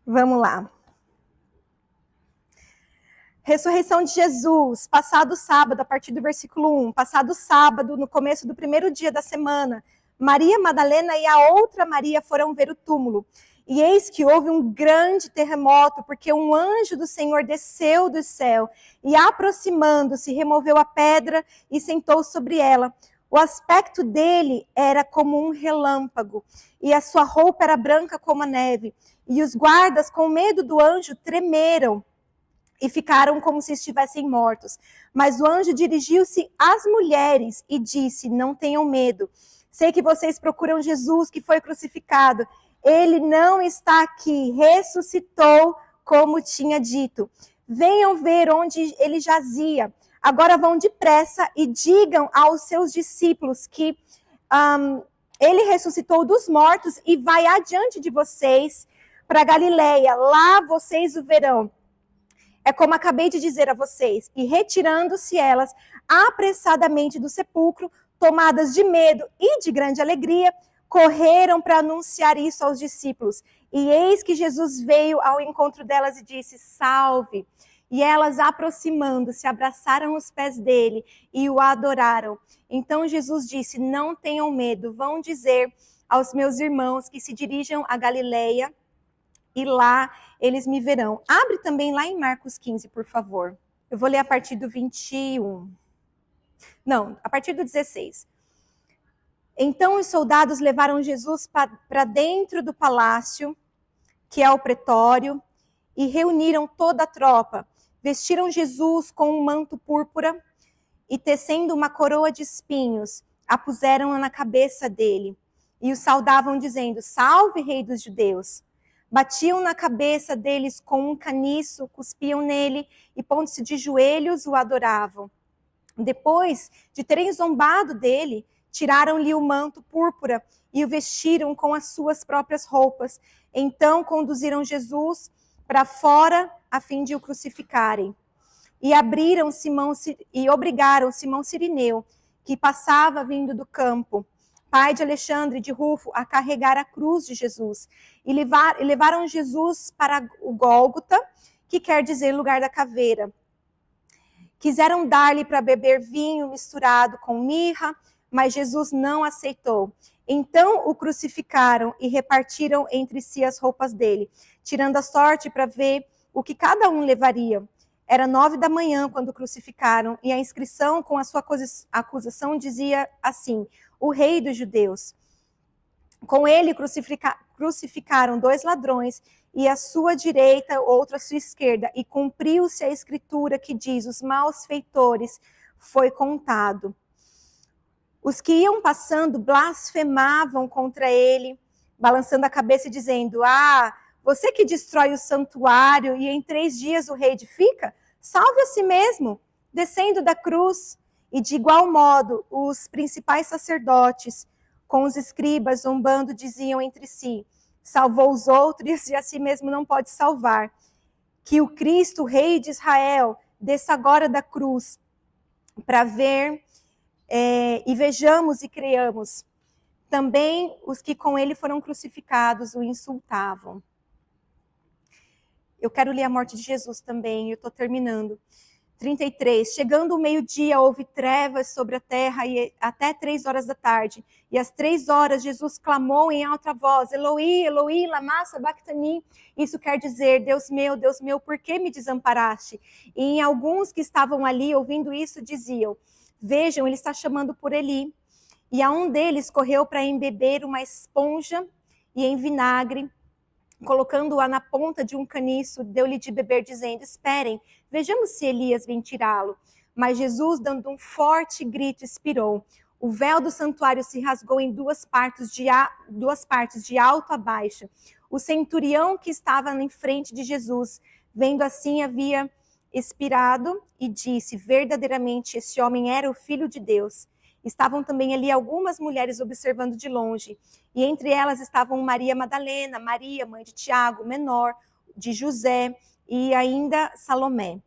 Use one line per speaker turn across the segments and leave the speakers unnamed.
Vamos lá. Ressurreição de Jesus, passado sábado, a partir do versículo 1, passado sábado, no começo do primeiro dia da semana, Maria Madalena e a outra Maria foram ver o túmulo. E eis que houve um grande terremoto, porque um anjo do Senhor desceu do céu e, aproximando-se, removeu a pedra e sentou sobre ela. O aspecto dele era como um relâmpago, e a sua roupa era branca como a neve. E os guardas, com medo do anjo, tremeram e ficaram como se estivessem mortos. Mas o anjo dirigiu-se às mulheres e disse: não tenham medo. Sei que vocês procuram Jesus que foi crucificado. Ele não está aqui, ressuscitou como tinha dito. Venham ver onde ele jazia. Agora vão depressa e digam aos seus discípulos que ele ressuscitou dos mortos e vai adiante de vocês para Galileia. Lá vocês o verão. É como acabei de dizer a vocês. E retirando-se elas apressadamente do sepulcro, tomadas de medo e de grande alegria, correram para anunciar isso aos discípulos. E eis que Jesus veio ao encontro delas e disse: salve! E elas, aproximando-se, abraçaram os pés dele e o adoraram. Então Jesus disse: não tenham medo, vão dizer aos meus irmãos que se dirijam a Galileia, e lá eles me verão. Abre também lá em Marcos 15, por favor. Eu vou ler a partir do 21. Não, a partir do 16. Então os soldados levaram Jesus para dentro do palácio, que é o pretório, e reuniram toda a tropa. Vestiram Jesus com um manto púrpura e, tecendo uma coroa de espinhos, a puseram na cabeça dele. E o saudavam, dizendo: salve, rei dos judeus! Batiam na cabeça deles com um caniço, cuspiam nele e, pondo-se de joelhos, o adoravam. Depois de terem zombado dele, tiraram-lhe o manto púrpura e o vestiram com as suas próprias roupas. Então conduziram Jesus para fora a fim de o crucificarem. E obrigaram Simão Cirineu, que passava vindo do campo, pai de Alexandre de Rufo, a carregar a cruz de Jesus. E levaram Jesus para o Gólgota, que quer dizer lugar da caveira. Quiseram dar-lhe para beber vinho misturado com mirra, mas Jesus não aceitou. Então o crucificaram e repartiram entre si as roupas dele, tirando a sorte para ver o que cada um levaria. Era 9 da manhã quando o crucificaram, e a inscrição com a sua acusação dizia assim: o rei dos judeus. Com ele crucificaram 2 ladrões, e à sua direita, outro à sua esquerda, e cumpriu-se a escritura que diz: os malfeitores foi contado. Os que iam passando blasfemavam contra ele, balançando a cabeça e dizendo: você que destrói o santuário e em 3 dias o reedifica, salve a si mesmo, descendo da cruz. E de igual modo, os principais sacerdotes, com os escribas zombando, diziam entre si: salvou os outros e a si mesmo não pode salvar. Que o Cristo, rei de Israel, desça agora da cruz, para ver e vejamos e creiamos. Também os que com ele foram crucificados o insultavam. Eu quero ler a morte de Jesus também, eu estou terminando. 33. Chegando o meio-dia, houve trevas sobre a terra e até 3 horas da tarde. E às 3 horas, Jesus clamou em alta voz: Eloi, Eloi, lama sabachthani. Isso quer dizer: Deus meu, por que me desamparaste? E em alguns que estavam ali ouvindo isso diziam: vejam, ele está chamando por Eli. E a um deles correu para embeber uma esponja e em vinagre, colocando-a na ponta de um caniço, deu-lhe de beber, dizendo: esperem, vejamos se Elias vem tirá-lo. Mas Jesus, dando um forte grito, expirou. O véu do santuário se rasgou em 2 partes, de alto a baixo. O centurião que estava em frente de Jesus, vendo assim, havia expirado e disse: verdadeiramente esse homem era o Filho de Deus. Estavam também ali algumas mulheres observando de longe, e entre elas estavam Maria Madalena, Maria, mãe de Tiago, menor, de José, e ainda Salomé.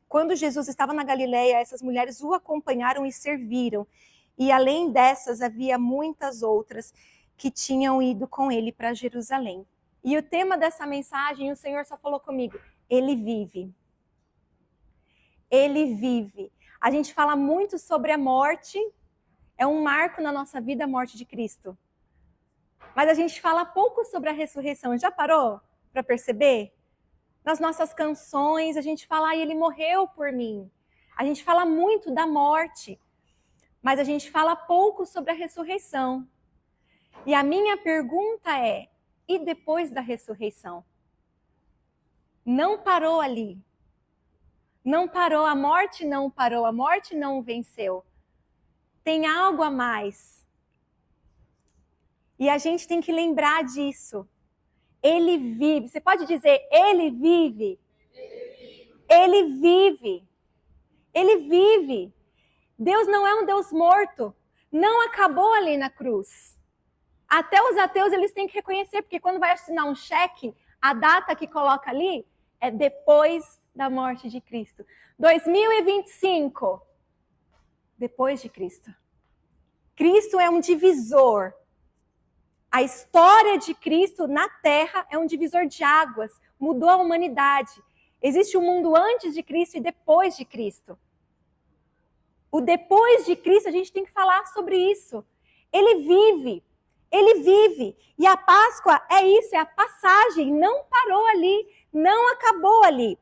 Quando Jesus estava na Galileia, essas mulheres o acompanharam e serviram, e além dessas havia muitas outras que tinham ido com ele para Jerusalém. E o tema dessa mensagem, o Senhor só falou comigo, Ele vive. Ele vive. A gente fala muito sobre a morte, é um marco na nossa vida a morte de Cristo. Mas a gente fala pouco sobre a ressurreição. Já parou para perceber? Nas nossas canções, a gente fala, Ele morreu por mim. A gente fala muito da morte, mas a gente fala pouco sobre a ressurreição. E a minha pergunta é, e depois da ressurreição? Não parou ali. Não parou, a morte não parou, a morte não venceu. Tem algo a mais. E a gente tem que lembrar disso. Ele vive. Você pode dizer, Ele vive? Ele vive. Ele vive. Deus não é um Deus morto. Não acabou ali na cruz. Até os ateus eles têm que reconhecer, porque quando vai assinar um cheque, a data que coloca ali é depois da morte de Cristo. 2025, depois de Cristo. Cristo é um divisor. A história de Cristo na Terra é um divisor de águas. Mudou a humanidade. Existe um mundo antes de Cristo e depois de Cristo. O depois de Cristo, a gente tem que falar sobre isso. Ele vive. Ele vive. E a Páscoa é isso, é a passagem. Não parou ali, não acabou ali.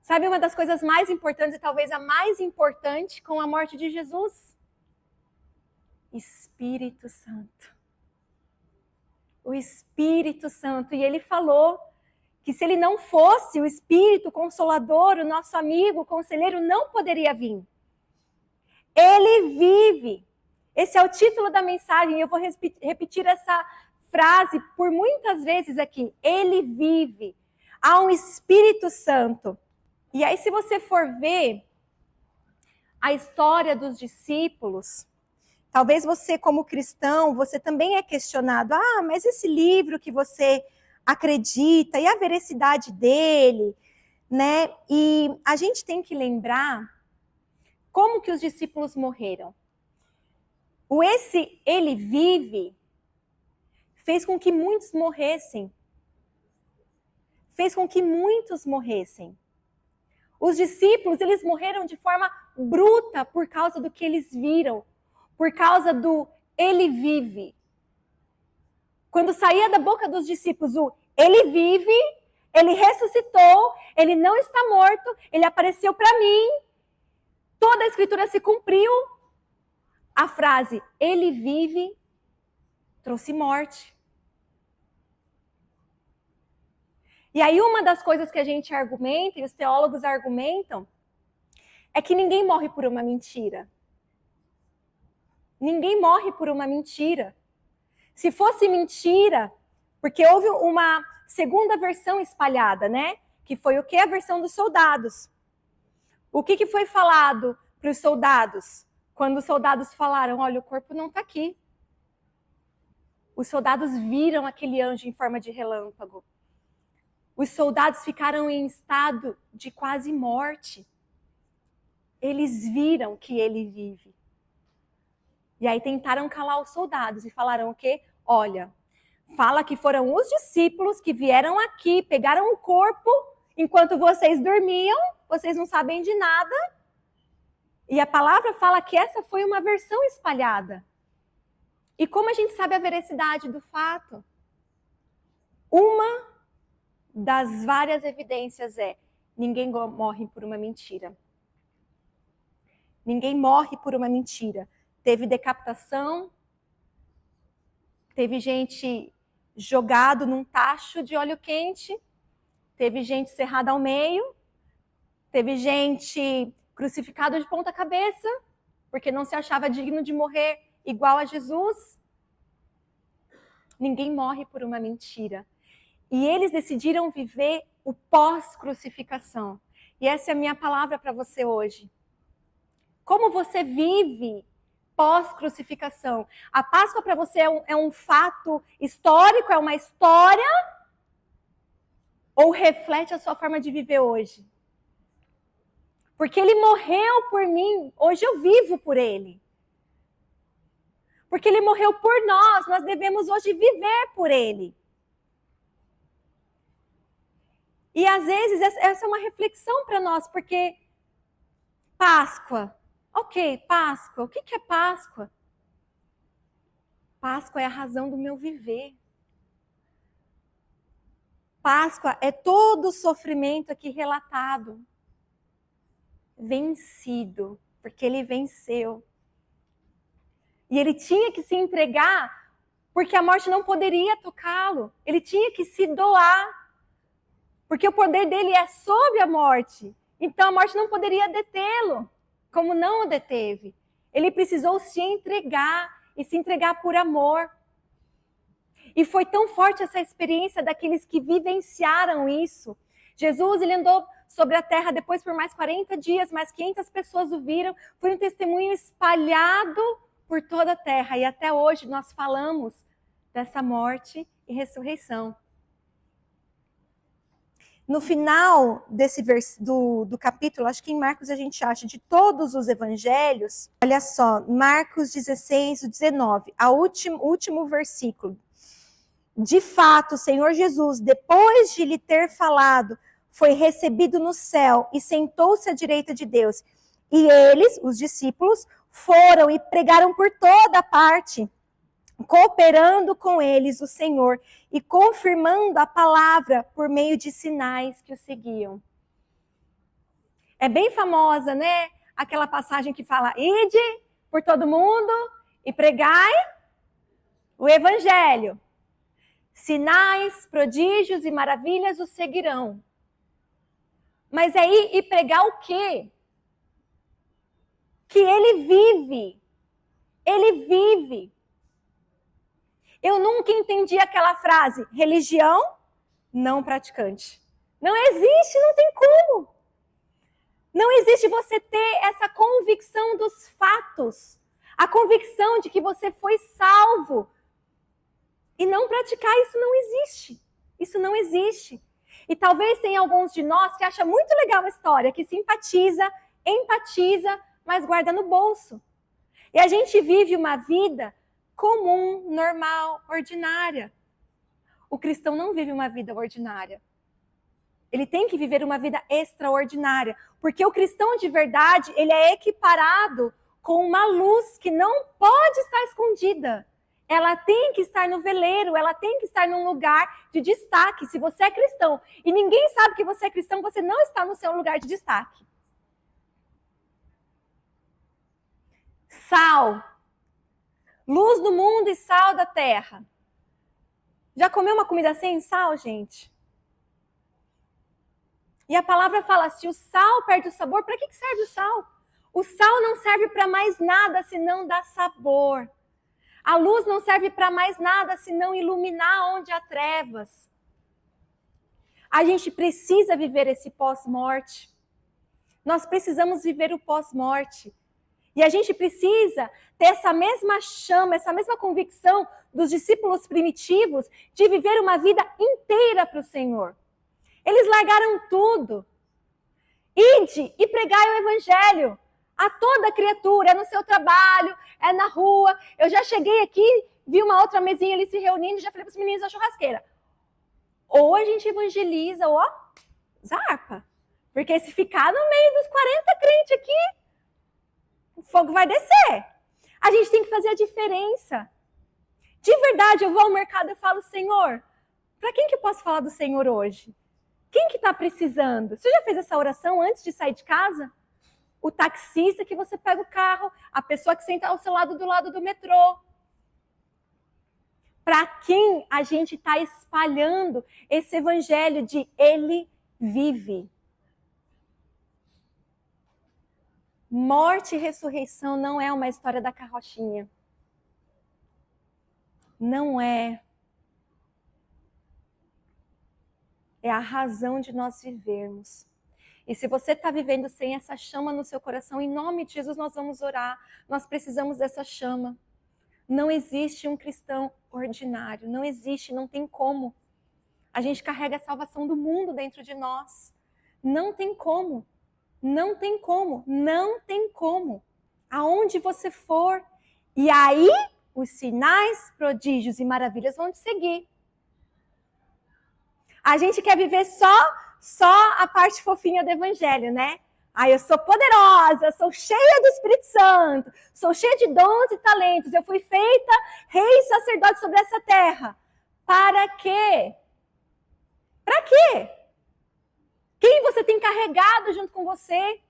Sabe uma das coisas mais importantes, e talvez a mais importante com a morte de Jesus? Espírito Santo. O Espírito Santo. E ele falou que se ele não fosse o Espírito Consolador, o nosso amigo, o conselheiro, não poderia vir. Ele vive. Esse é o título da mensagem. Eu vou repetir essa frase por muitas vezes aqui. Ele vive. Há um Espírito Santo. E aí, se você for ver a história dos discípulos, talvez você, como cristão, você também é questionado. Ah, mas esse livro que você acredita, e a veracidade dele, né? E a gente tem que lembrar como que os discípulos morreram. Ele vive, fez com que muitos morressem. Fez com que muitos morressem. Os discípulos, eles morreram de forma bruta por causa do que eles viram, por causa do Ele vive. Quando saía da boca dos discípulos o Ele vive, Ele ressuscitou, Ele não está morto, Ele apareceu para mim, toda a Escritura se cumpriu, a frase Ele vive trouxe morte. E aí uma das coisas que a gente argumenta, e os teólogos argumentam, é que ninguém morre por uma mentira. Ninguém morre por uma mentira. Se fosse mentira, porque houve uma segunda versão espalhada, né? Que foi o quê? A versão dos soldados. O que foi falado para os soldados? Quando os soldados falaram, olha, o corpo não está aqui. Os soldados viram aquele anjo em forma de relâmpago. Os soldados ficaram em estado de quase morte. Eles viram que ele vive. E aí tentaram calar os soldados e falaram o quê? Olha, fala que foram os discípulos que vieram aqui, pegaram o corpo, enquanto vocês dormiam, vocês não sabem de nada. E a palavra fala que essa foi uma versão espalhada. E como a gente sabe a veracidade do fato? Uma das várias evidências é, ninguém morre por uma mentira. Ninguém morre por uma mentira. Teve decapitação, teve gente jogado num tacho de óleo quente, teve gente serrada ao meio, teve gente crucificada de ponta cabeça, porque não se achava digno de morrer igual a Jesus. Ninguém morre por uma mentira. E eles decidiram viver o pós-crucificação. E essa é a minha palavra para você hoje. Como você vive pós-crucificação? A Páscoa para você é um fato histórico, é uma história? Ou reflete a sua forma de viver hoje? Porque ele morreu por mim, hoje eu vivo por ele. Porque ele morreu por nós devemos hoje viver por ele. E às vezes essa é uma reflexão para nós, porque Páscoa, ok, Páscoa, o que é Páscoa? Páscoa é a razão do meu viver. Páscoa é todo o sofrimento aqui relatado, vencido, porque ele venceu. E ele tinha que se entregar, porque a morte não poderia tocá-lo. Ele tinha que se doar, porque o poder dele é sobre a morte. Então a morte não poderia detê-lo, como não o deteve. Ele precisou se entregar, e se entregar por amor. E foi tão forte essa experiência daqueles que vivenciaram isso. Jesus, ele andou sobre a terra depois por mais 40 dias, mais 500 pessoas o viram. Foi um testemunho espalhado por toda a terra. E até hoje nós falamos dessa morte e ressurreição. No final desse do capítulo, acho que em Marcos a gente acha, de todos os evangelhos, olha só, Marcos 16, 19, o último versículo. De fato, o Senhor Jesus, depois de lhe ter falado, foi recebido no céu e sentou-se à direita de Deus. E eles, os discípulos, foram e pregaram por toda parte, cooperando com eles o Senhor e confirmando a palavra por meio de sinais que o seguiam. É bem famosa, né? Aquela passagem que fala: ide por todo mundo e pregai o evangelho. Sinais, prodígios e maravilhas o seguirão. Mas é ir e pregar o quê? Que ele vive. Ele vive. Eu nunca entendi aquela frase, religião não praticante. Não existe, não tem como. Não existe você ter essa convicção dos fatos. A convicção de que você foi salvo. E não praticar, isso não existe. Isso não existe. E talvez tenha alguns de nós que acham muito legal a história, que simpatiza, empatiza, mas guarda no bolso. E a gente vive uma vida comum, normal, ordinária. O cristão não vive uma vida ordinária. Ele tem que viver uma vida extraordinária. Porque o cristão de verdade, ele é equiparado com uma luz que não pode estar escondida. Ela tem que estar no veleiro, ela tem que estar num lugar de destaque. Se você é cristão e ninguém sabe que você é cristão, você não está no seu lugar de destaque. Sal. Luz do mundo e sal da terra. Já comeu uma comida sem sal, gente? E a palavra fala, se o sal perde o sabor, para que serve o sal? O sal não serve para mais nada senão dar sabor. A luz não serve para mais nada senão iluminar onde há trevas. A gente precisa viver esse pós-morte. Nós precisamos viver o pós-morte. E a gente precisa ter essa mesma chama, essa mesma convicção dos discípulos primitivos de viver uma vida inteira para o Senhor. Eles largaram tudo. Ide e pregai o evangelho a toda criatura, é no seu trabalho, é na rua. Eu já cheguei aqui, vi uma outra mesinha ali se reunindo, já falei para os meninos da churrasqueira. Ou a gente evangeliza, ou zarpa. Porque se ficar no meio dos 40 crentes aqui, o fogo vai descer. A gente tem que fazer a diferença. De verdade, eu vou ao mercado e falo, Senhor, para quem que eu posso falar do Senhor hoje? Quem que está precisando? Você já fez essa oração antes de sair de casa? O taxista que você pega o carro, a pessoa que senta ao seu lado do metrô. Para quem a gente está espalhando esse evangelho de ele vive. Morte e ressurreição não é uma história da carrochinha. Não é. É a razão de nós vivermos. E se você está vivendo sem essa chama no seu coração, em nome de Jesus nós vamos orar. Nós precisamos dessa chama. Não existe um cristão ordinário. Não existe, não tem como. A gente carrega a salvação do mundo dentro de nós. Não tem como. Não tem como. Não tem como. Aonde você for. E aí, os sinais, prodígios e maravilhas vão te seguir. A gente quer viver só só a parte fofinha do evangelho, né? Eu sou poderosa, sou cheia do Espírito Santo, sou cheia de dons e talentos, eu fui feita rei e sacerdote sobre essa terra. Para quê? Para quê? Quem você tem carregado junto com você?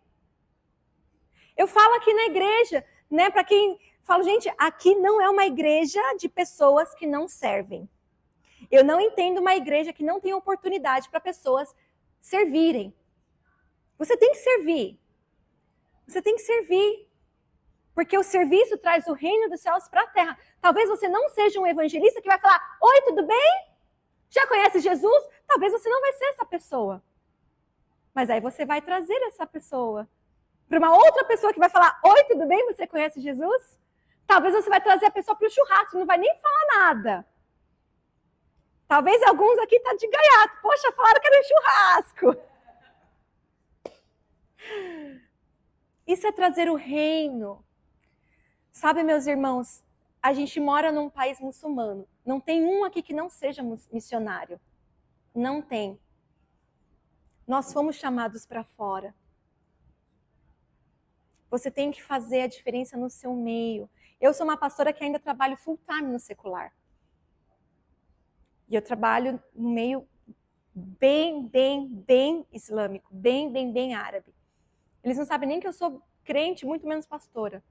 Eu falo aqui na igreja, né? Para quem fala, gente, aqui não é uma igreja de pessoas que não servem. Eu não entendo uma igreja que não tem oportunidade para pessoas servirem. Você tem que servir. Você tem que servir. Porque o serviço traz o reino dos céus para a terra. Talvez você não seja um evangelista que vai falar, oi, tudo bem? Já conhece Jesus? Talvez você não vai ser essa pessoa. Mas aí você vai trazer essa pessoa para uma outra pessoa que vai falar, oi, tudo bem? Você conhece Jesus? Talvez você vai trazer a pessoa para o churrasco, não vai nem falar nada. Talvez alguns aqui tá de gaiato. Poxa, falaram que era um churrasco. Isso é trazer o reino. Sabe, meus irmãos, a gente mora num país muçulmano. Não tem um aqui que não seja missionário. Não tem. Nós fomos chamados para fora. Você tem que fazer a diferença no seu meio. Eu sou uma pastora que ainda trabalho full time no secular. E eu trabalho no meio bem islâmico, bem árabe. Eles não sabem nem que eu sou crente, muito menos pastora.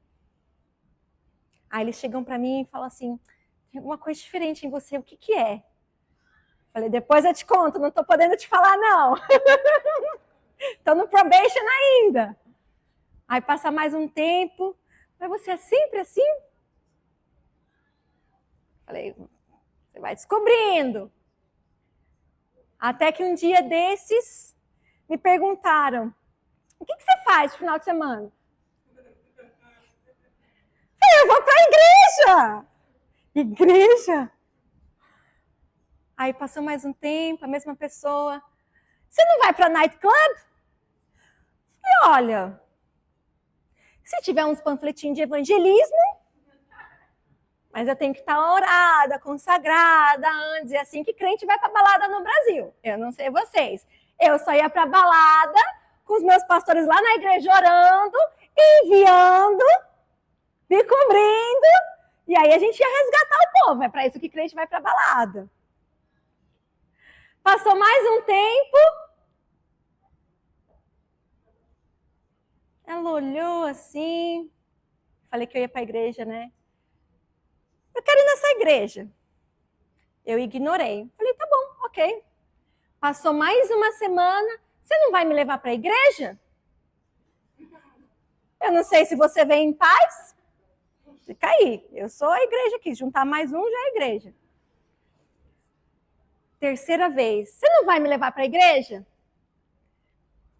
Aí eles chegam para mim e falam assim, tem alguma coisa diferente em você, o que é? Falei, depois eu te conto, não estou podendo te falar não. Estou no probation ainda. Aí passa mais um tempo, mas você é sempre assim? Falei, você vai descobrindo. Até que um dia desses, me perguntaram, o que você faz no final de semana? Eu vou para a igreja. Igreja? Aí passou mais um tempo, a mesma pessoa. Você não vai para nightclub? E olha, se tiver uns panfletinhos de evangelismo, mas eu tenho que estar orada, consagrada antes. É assim que crente vai para balada no Brasil. Eu não sei vocês. Eu só ia para balada com os meus pastores lá na igreja orando, enviando, me cobrindo. E aí a gente ia resgatar o povo. É para isso que crente vai para balada. Passou mais um tempo. Ela olhou assim. Falei que eu ia para a igreja, né? Eu quero ir nessa igreja. Eu ignorei. Falei, tá bom, ok. Passou mais uma semana. Você não vai me levar para a igreja? Eu não sei se você vem em paz. Fica aí. Eu sou a igreja aqui. Juntar mais um já é a igreja. Terceira vez. Você não vai me levar para a igreja?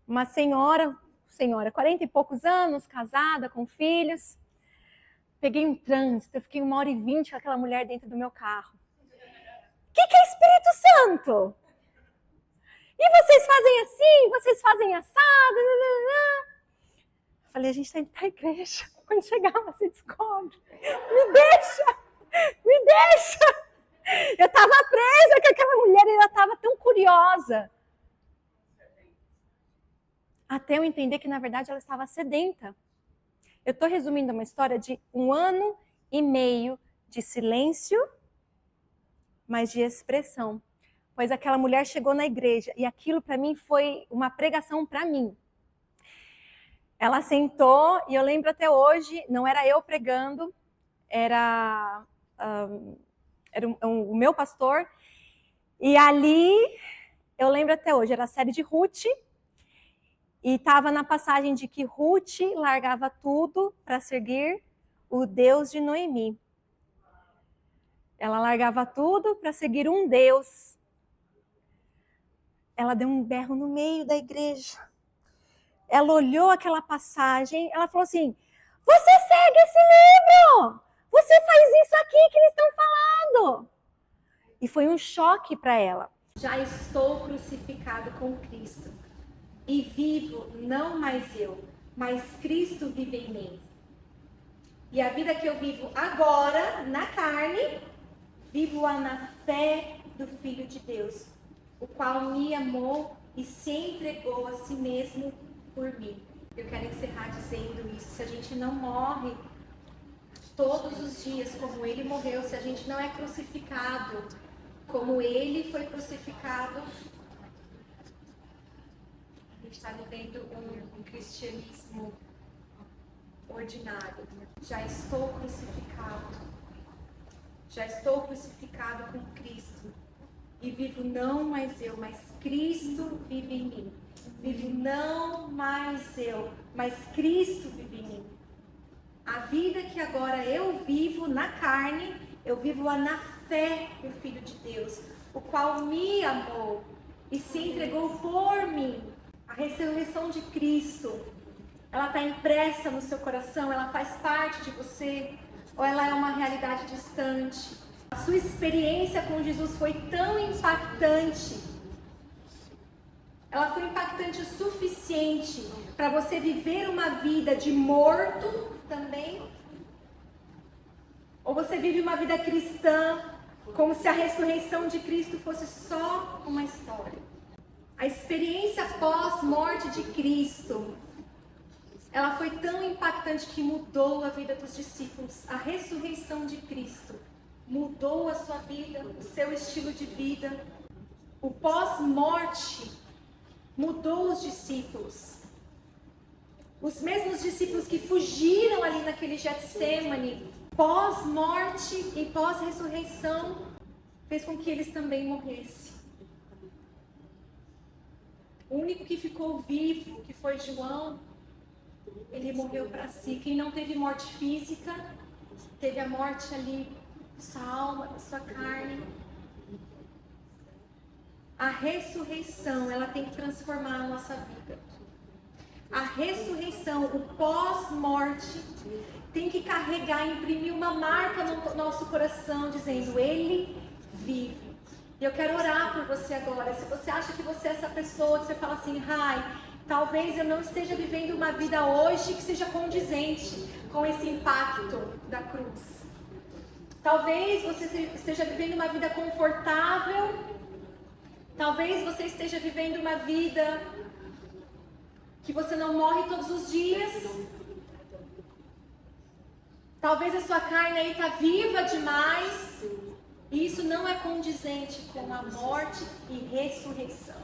Uma senhora, 40 e poucos anos, casada, com filhos. Peguei um trânsito, eu fiquei 1h20 com aquela mulher dentro do meu carro. O que é Espírito Santo? E vocês fazem assim, vocês fazem assado. Eu falei, a gente está indo para a igreja. Quando chegar, você descobre. Me deixa. Eu estava presa com aquela mulher e ela estava tão curiosa. Até eu entender que, na verdade, ela estava sedenta. Eu estou resumindo uma história de 1 ano e meio de silêncio, mas de expressão. Pois aquela mulher chegou na igreja e aquilo para mim foi uma pregação para mim. Ela sentou e eu lembro até hoje, não era eu pregando, era o meu pastor. E ali, eu lembro até hoje, era a série de Ruth. E estava na passagem de que Ruth largava tudo para seguir o Deus de Noemi. Ela largava tudo para seguir um Deus. Ela deu um berro no meio da igreja. Ela olhou aquela passagem, ela falou assim, você segue esse livro! Você faz isso aqui que eles estão falando! E foi um choque para ela. Já estou crucificado com Cristo. E vivo não mais eu, mas Cristo vive em mim. E a vida que eu vivo agora, na carne, vivo-a na fé do Filho de Deus, o qual me amou e se entregou a si mesmo por mim. Eu quero encerrar dizendo isso: se a gente não morre todos os dias como ele morreu, se a gente não é crucificado como ele foi crucificado, a gente está vivendo um cristianismo ordinário. Já estou crucificado com Cristo, e vivo não mais eu, mas Cristo vive em mim. Vivo não mais eu, mas Cristo vive em mim. A vida que agora eu vivo na carne, eu vivo-a na fé do Filho de Deus, o qual me amou e se entregou por mim. A ressurreição de Cristo, ela está impressa no seu coração, ela faz parte de você, ou ela é uma realidade distante? A sua experiência com Jesus foi tão impactante, ela foi impactante o suficiente para você viver uma vida de morto também? Ou você vive uma vida cristã como se a ressurreição de Cristo fosse só uma história? A experiência pós-morte de Cristo, ela foi tão impactante que mudou a vida dos discípulos. A ressurreição de Cristo mudou a sua vida, o seu estilo de vida. O pós-morte mudou os discípulos. Os mesmos discípulos que fugiram ali naquele Getsemane, pós-morte e pós-ressurreição, fez com que eles também morressem. O único que ficou vivo, que foi João, ele morreu para si. Quem não teve morte física, teve a morte ali da sua alma, da sua carne. A ressurreição, ela tem que transformar a nossa vida. A ressurreição, o pós-morte, tem que carregar, imprimir uma marca no nosso coração, dizendo: Ele vive. E eu quero orar por você agora. Se você acha que você é essa pessoa, que você fala assim: Rai, talvez eu não esteja vivendo uma vida hoje que seja condizente com esse impacto da cruz. Talvez você esteja vivendo uma vida confortável. Talvez você esteja vivendo uma vida que você não morre todos os dias. Talvez a sua carne aí está viva demais. E isso não é condizente com a morte e ressurreição.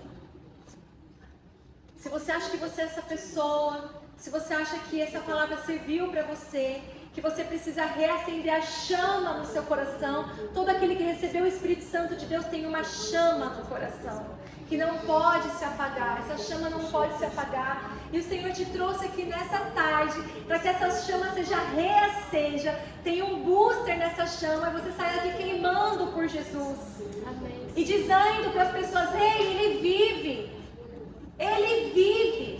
Se você acha que você é essa pessoa, se você acha que essa palavra serviu para você, que você precisa reacender a chama no seu coração, todo aquele que recebeu o Espírito Santo de Deus tem uma chama no coração, que não pode se apagar, essa chama não pode se apagar, e o Senhor te trouxe aqui nessa tarde, para que essa chama seja reacesa, tenha um booster nessa chama, e você saia daqui queimando por Jesus. Amém. E dizendo para as pessoas: ei, Ele vive, Ele vive.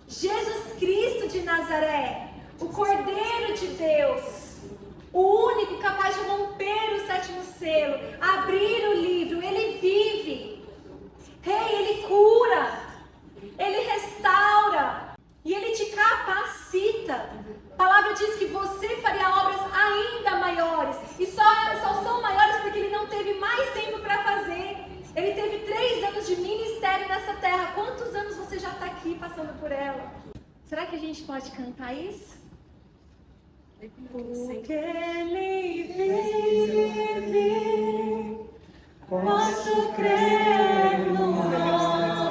Jesus Cristo de Nazaré, o Cordeiro de Deus, o único capaz de romper o sétimo selo, abrir o livro, Ele vive. Ele cura, Ele restaura e Ele te capacita. A palavra diz que você faria obras ainda maiores, e só são maiores porque Ele não teve mais tempo para fazer. Ele teve 3 anos de ministério nessa terra. Quantos anos você já está aqui passando por ela? Será que a gente pode cantar isso? Porque Ele vive, posso crer no amanhã.